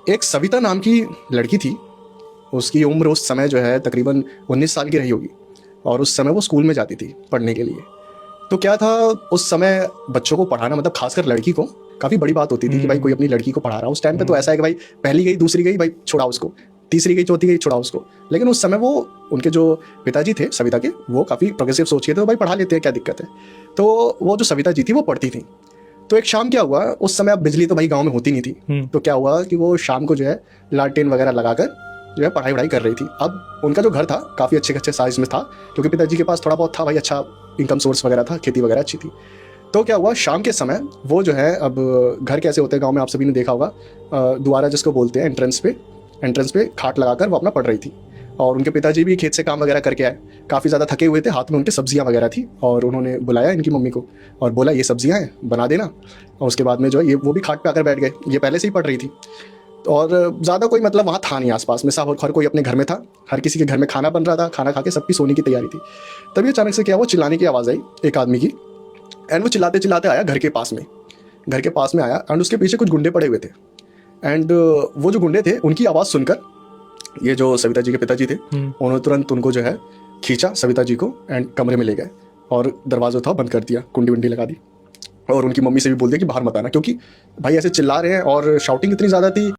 एक सविता नाम की लड़की थी। उसकी उम्र उस समय जो है तकरीबन 19 साल की रही होगी और उस समय वो स्कूल में जाती थी पढ़ने के लिए। तो क्या था, उस समय बच्चों को पढ़ाना मतलब खासकर लड़की को काफ़ी बड़ी बात होती थी कि भाई कोई अपनी लड़की को पढ़ा रहा है। उस टाइम पे तो ऐसा है कि भाई पहली गई दूसरी गई भाई छुड़ा उसको, तीसरी गई चौथी गई छुड़ा उसको। लेकिन उस समय वो उनके जो पिताजी थे सविता के, वो काफ़ी प्रोग्रेसिव सोच के थे, तो भाई पढ़ा लेते हैं, क्या दिक्कत है। तो वो जो सविता जी थी वो पढ़ती थी। तो एक शाम क्या हुआ, उस समय अब बिजली तो भाई गांव में होती नहीं थी। तो क्या हुआ कि वो शाम को जो है लालटेन वगैरह लगाकर जो है पढ़ाई वढ़ाई कर रही थी। अब उनका जो घर था काफ़ी अच्छे साइज में था, क्योंकि पिताजी के पास थोड़ा बहुत था भाई, अच्छा इनकम सोर्स वगैरह था, खेती वगैरह अच्छी थी। तो क्या हुआ, शाम के समय वो जो है, अब घर कैसे होते हैं गांव में, आप सभी ने देखा होगा, द्वारा जिसको बोलते हैं, एंट्रेंस पे खाट लगाकर वो अपना पढ़ रही थी। और उनके पिताजी भी खेत से काम वगैरह करके आए, काफ़ी ज़्यादा थके हुए थे, हाथ में उनके सब्जियां वगैरह थी, और उन्होंने बुलाया इनकी मम्मी को और बोला ये सब्जियां हैं बना देना। और उसके बाद में जो है ये वो भी खाट पे आकर बैठ गए, ये पहले से ही पढ़ रही थी। और ज़्यादा कोई मतलब वहाँ था नहीं आसपास में, सब हर कोई अपने घर में था, हर किसी के घर में खाना बन रहा था, खाना खा के सबकी सोने की तैयारी थी। तभी अचानक से क्या हुआ, चिल्लाने की आवाज़ आई एक आदमी की। एंड वो चिल्लाते चिल्लाते आया घर के पास में आया, एंड उसके पीछे कुछ गुंडे पड़े हुए थे। एंड वो जो गुंडे थे उनकी आवाज़ सुनकर ये जो सविता जी के पिताजी थे, उन्होंने तुरंत उनको जो है खींचा सविता जी को, एंड कमरे में ले गए और दरवाजा था बंद कर दिया, कुंडी वुंडी लगा दी। और उनकी मम्मी से भी बोल दिया कि बाहर मत आना, क्योंकि भाई ऐसे चिल्ला रहे हैं और शाउटिंग इतनी ज़्यादा थी।